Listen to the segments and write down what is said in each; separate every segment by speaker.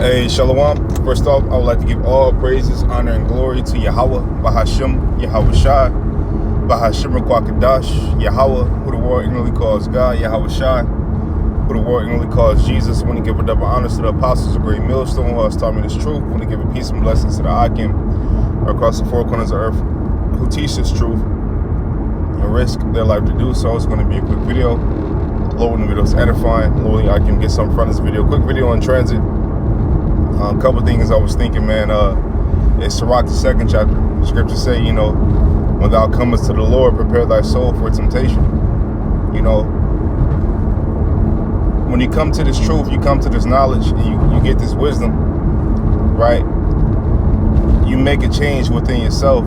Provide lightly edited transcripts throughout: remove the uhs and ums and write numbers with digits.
Speaker 1: Hey, Shalom. First off, I would like to give all praises, honor, and glory to Yahweh, Bahashim, Yahweh Shai, Bahashim Kwakadash, Yahweh, who the world ignorantly calls God, Yahweh Shai, who the world ignorantly calls Jesus. I want to give a double honors to the apostles of Great Millstone, who has taught me this truth. I want to give a peace and blessings to the Akim across the four corners of earth, who teach this truth and risk their life to do so. It's going to be a quick video. Lord, when the video is edifying, Lord, I can get something from this video. Quick video on transit. A couple things I was thinking, man. It's Sirach, the 2nd chapter. The scriptures say, when thou comest to the Lord, prepare thy soul for temptation. When you come to this truth, you come to this knowledge, and you get this wisdom, right? You make a change within yourself.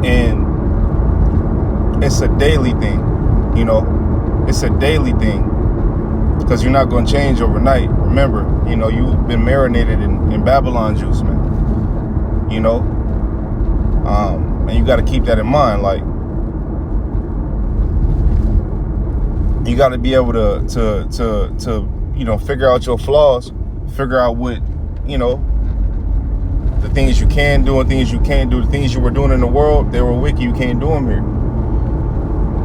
Speaker 1: And it's a daily thing, It's a daily thing. Because you're not going to change overnight. Remember, you've been marinated in Babylon juice, man. And you got to keep that in mind. Like, you got to be able to figure out your flaws, figure out what, the things you can do and things you can't do. The things you were doing in the world, they were wicked. You can't do them here.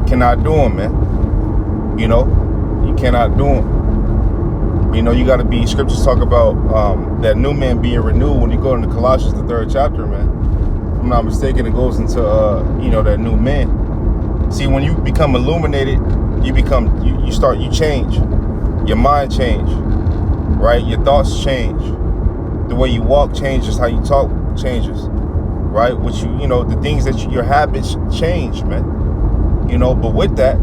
Speaker 1: Cannot do them, man. You cannot do them. You got to be, scriptures talk about that new man being renewed. When you go into Colossians, the 3rd chapter, man, if I'm not mistaken, it goes into, that new man. See, when you become illuminated, you change. Your mind change, right? Your thoughts change. The way you walk changes, how you talk changes, right? Which the things that your habits change, man. But with that,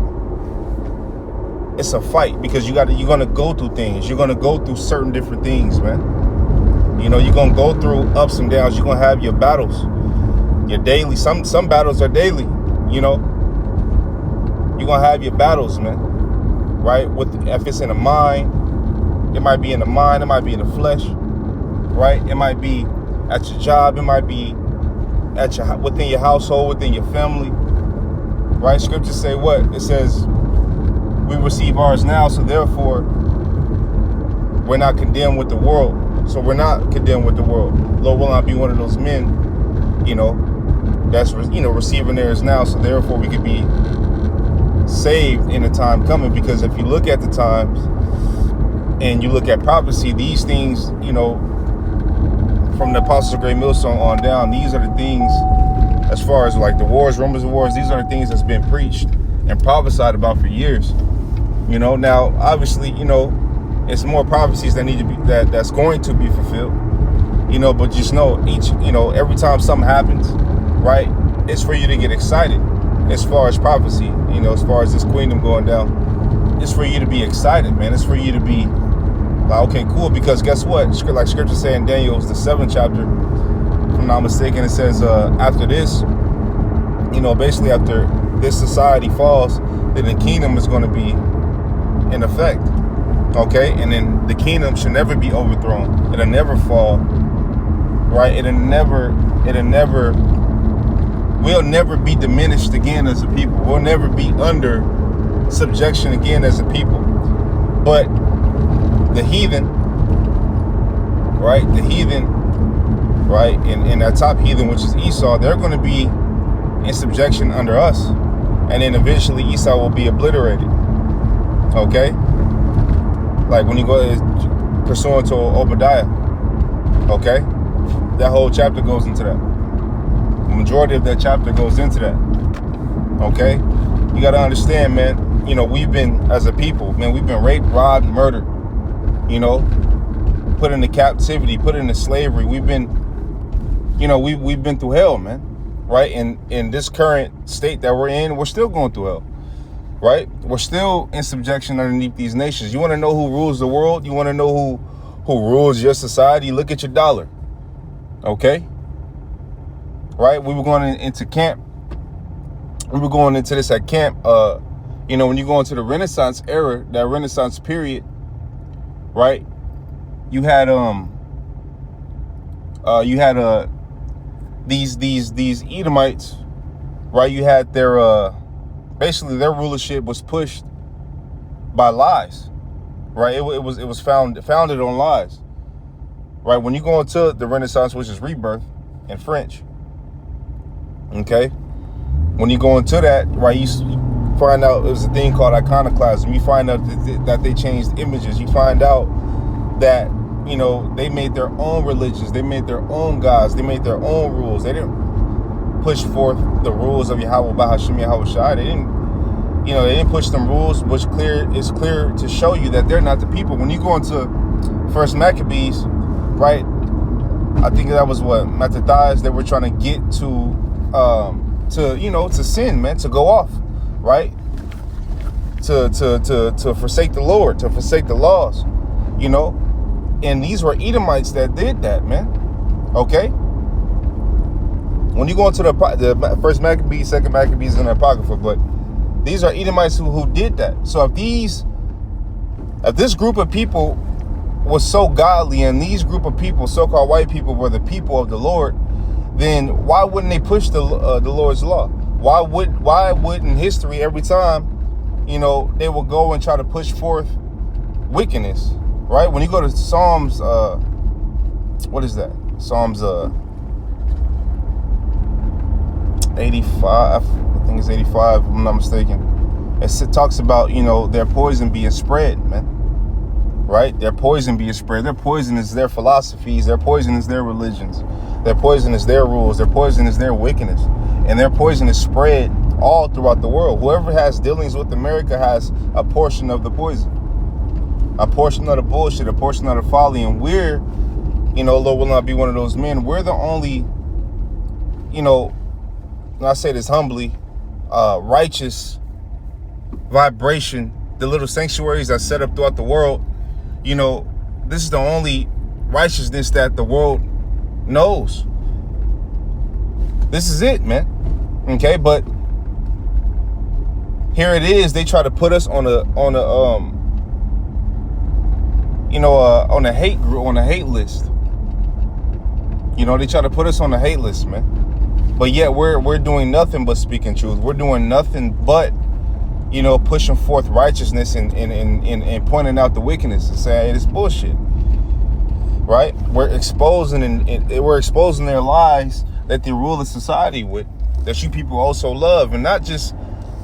Speaker 1: it's a fight, because you're going to go through things. You're going to go through certain different things, man. You're going to go through ups and downs. You're going to have your battles, your daily. Some battles are daily, You're going to have your battles, man, right? If it's in the mind, it might be in the mind. It might be in the flesh, right? It might be at your job. It might be within your household, within your family, right? Scriptures say what? It says, we receive ours now, so therefore we're not condemned with the world. So we're not condemned with the world. Lord will not be one of those men, that's receiving theirs now, so therefore we could be saved in the time coming. Because if you look at the times and you look at prophecy, these things, from the apostles of Great Millstone on down, these are the things, as far as like the wars, rumors of wars, these are the things that's been preached and prophesied about for years. Now obviously, it's more prophecies that need to be that's going to be fulfilled. But just know every time something happens, right, it's for you to get excited. As far as prophecy, as far as this kingdom going down, it's for you to be excited, man. It's for you to be like, okay, cool, because guess what? Like scripture say in Daniel's the 7th chapter, if I'm not mistaken, it says after this, basically after this society falls, then the kingdom is going to be in effect. Okay, and then the kingdom should never be overthrown. It'll never fall, right? We'll never be diminished again as a people. We'll never be under subjection again as a people. But the heathen, right? And that top heathen, which is Esau, they're going to be in subjection under us. And then eventually Esau will be obliterated. Okay? Like when you go pursuant to Obadiah. Okay? That whole chapter goes into that. The majority of that chapter goes into that. Okay? You got to understand, man, we've been, as a people, man, we've been raped, robbed, murdered, put into captivity, put into slavery. We've been, we've been through hell, man. Right? And in this current state that we're in, we're still going through hell. Right? We're still in subjection underneath these nations. You want to know who rules the world? You want to know who rules your society? Look at your dollar. Okay? Right? We were going into camp. We were going into this at camp. When you go into the Renaissance era, that Renaissance period, right? You had these Edomites, right? You had their basically their rulership was pushed by lies. right? It was founded on lies, right? When you go into the Renaissance, which is rebirth in French, okay? When you go into that, right, you find out there's a thing called iconoclasm. You find out that they changed images. You find out that, you know, they made their own religions. They made their own gods. They made their own rules. They didn't push forth the rules of Yahweh Bahashim Yahweh Shai. They didn't push them rules, which is clear to show you that they're not the people. When you go into First Maccabees, right, I think that was what Mattathias, they were trying to get to sin, man, to go off, right? To forsake the Lord, to forsake the laws, you know? And these were Edomites that did that, man. Okay? When you go into the First Maccabees, Second Maccabees, and the Apocrypha, but these are Edomites who did that. So if this group of people was so godly, and these group of people, so-called white people, were the people of the Lord, then why wouldn't they push the Lord's law? Why would in history, every time, you know, they will go and try to push forth wickedness, right? When you go to Psalms, what is that? Psalms 85, I think it's 85, if I'm not mistaken. It talks about, you know, their poison being spread, man. Right? Their poison being spread. Their poison is their philosophies. Their poison is their religions. Their poison is their rules. Their poison is their wickedness. And their poison is spread all throughout the world. Whoever has dealings with America has a portion of the poison, a portion of the bullshit, a portion of the folly. And we're, you know, Lord will not be one of those men. We're the only, you know, and I say this humbly, righteous vibration, the little sanctuaries that set up throughout the world. You know, this is the only righteousness that the world knows. This is it, man. Okay, but here it is. They try to put us on a hate group, on a hate list. You know, they try to put us on the hate list, man. But yet we're doing nothing but speaking truth. We're doing nothing but, you know, pushing forth righteousness and pointing out the wickedness and saying, hey, it's bullshit. Right? We're exposing their lies that they rule the society with, that you people also love. And not just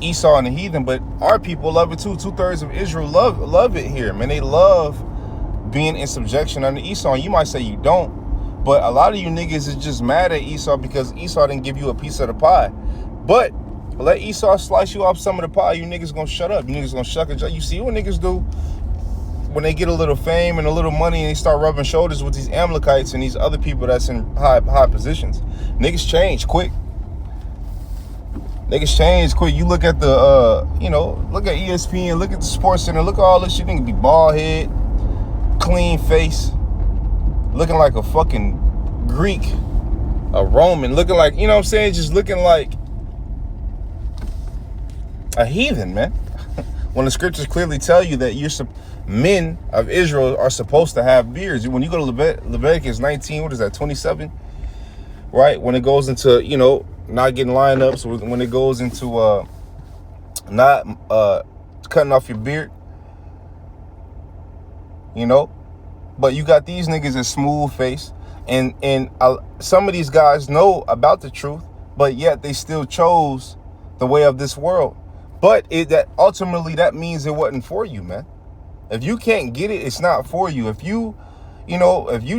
Speaker 1: Esau and the heathen, but our people love it too. 2/3 of Israel love it here, man. They love being in subjection under Esau. And you might say you don't, but a lot of you niggas is just mad at Esau because Esau didn't give you a piece of the pie. But let Esau slice you off some of the pie, you niggas gonna shut up. You niggas gonna shuck and judge. You see what niggas do when they get a little fame and a little money and they start rubbing shoulders with these Amalekites and these other people that's in high positions. Niggas change quick. Niggas change quick. You look at the, look at ESPN, look at the Sports Center, look at all this shit. Nigga be bald head, clean face, looking like a fucking Greek, a Roman, looking like, you know what I'm saying? Just looking like a heathen, man. When the scriptures clearly tell you that men of Israel are supposed to have beards. When you go to Leviticus 19, what is that, 27? Right? When it goes into, you know, not getting lineups, when it goes into not cutting off your beard, you know. But you got these niggas that's smooth face, and some of these guys know about the truth, but yet they still chose the way of this world. But that ultimately that means it wasn't for you, man. If you can't get it, it's not for you. If you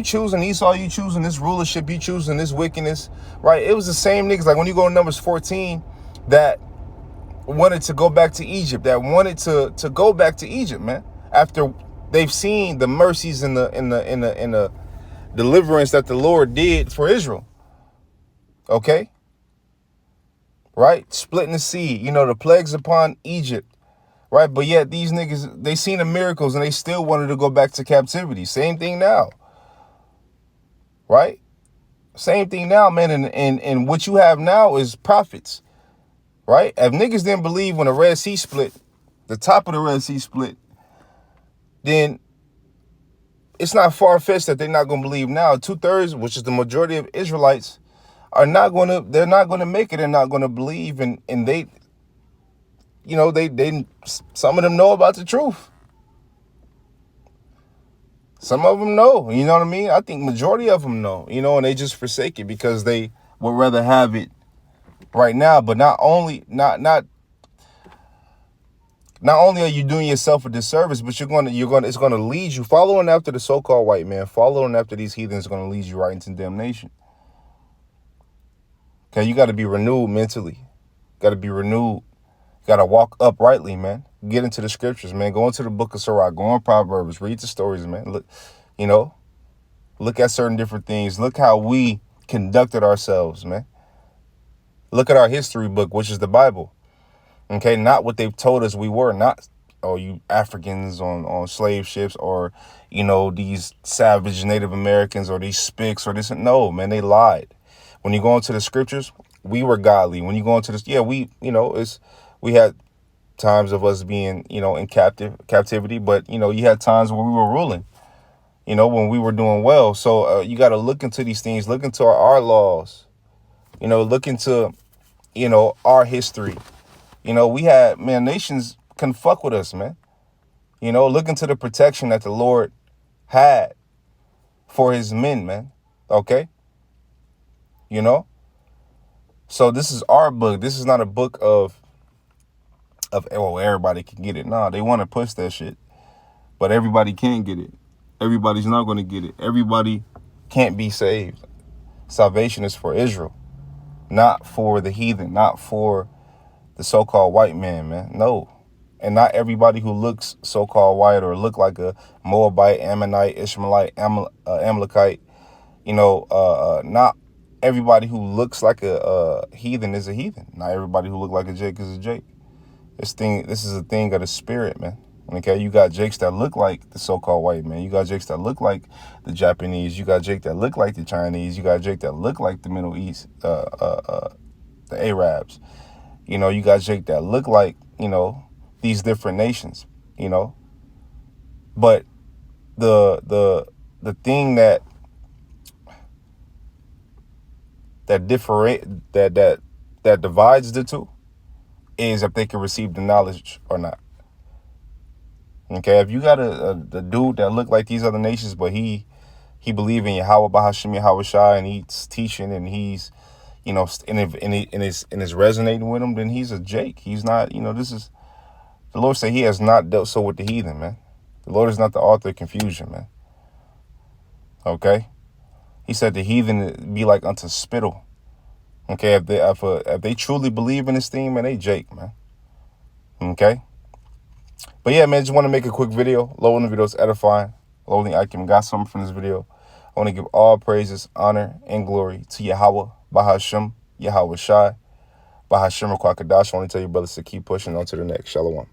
Speaker 1: choosing Esau, you choosing this rulership, you choosing this wickedness, right? It was the same niggas, like when you go to Numbers 14, that wanted to go back to Egypt, that wanted to go back to Egypt, man, after they've seen the mercies and the deliverance that the Lord did for Israel. Okay? Right? Splitting the sea, you know, the plagues upon Egypt. Right? But yet these niggas, they seen the miracles and they still wanted to go back to captivity. Same thing now. Right? Same thing now, man. And what you have now is prophets. Right? If niggas didn't believe when the Red Sea split, the top of the Red Sea split, then it's not far-fetched that they're not going to believe now. 2/3, which is the majority of Israelites, they're not going to make it. They're not going to believe. And they, you know, they some of them know about the truth. Some of them know, you know what I mean? I think majority of them know, you know, and they just forsake it because they would rather have it right now. But not only are you doing yourself a disservice, but it's gonna lead you following after the so-called white man, following after these heathens is gonna lead you right into damnation. Okay, you got to be renewed mentally. Got to be renewed. Got to walk uprightly, man. Get into the scriptures, man. Go into the book of Sirach. Go on Proverbs. Read the stories, man. Look, you know, look at certain different things. Look how we conducted ourselves, man. Look at our history book, which is the Bible. Okay, not what they've told us we were. Not, oh, you Africans on slave ships, or, you know, these savage Native Americans, or these Spics, or this. No, man, they lied. When you go into the scriptures, we were godly. When you go into this, yeah, we had times of us being, you know, in captivity, but, you know, you had times where we were ruling, you know, when we were doing well. So you got to look into these things, look into our laws, you know, look into, you know, our history. You know, we had, man, nations can fuck with us, man. You know, look into the protection that the Lord had for his men, man. Okay. You know, so this is our book. This is not a book of oh, everybody can get it. Nah, they want to push that shit, but everybody can't get it. Everybody's not going to get it. Everybody can't be saved. Salvation is for Israel, not for the heathen, not for the so-called white man, man. No. And not everybody who looks so-called white or look like a Moabite, Ammonite, Ishmaelite, Amalekite, you know, not everybody who looks like a heathen is a heathen. Not everybody who look like a Jake is a Jake. This is a thing of the spirit, man. Okay, you got Jakes that look like the so-called white man. You got Jakes that look like the Japanese. You got Jake that look like the Chinese. You got Jake that look like the Middle East, the Arabs. You know, you got Jake that look like, you know, these different nations. You know, but the thing that divides the two is if they can receive the knowledge or not. Okay, if you got a dude that look like these other nations, but he believe in Yahweh Bahashim Yahweh Shai, and he's teaching, and he's, you know, and is resonating with him, then he's a Jake. He's not, you know, this is, the Lord said he has not dealt so with the heathen, man. The Lord is not the author of confusion, man. Okay, he said the heathen be like unto spittle. Okay, if they truly believe in this thing, man, they Jake, man. Okay. But yeah, man, just want to make a quick video. Lowly video is edifying. Lowly Akim got something from this video. I want to give all praises, honor, and glory to Yahweh, Bahashim, Yahweh Shai, Bahashim Kwakadash. I want to tell you, brothers, to keep pushing on to the next. Shalom.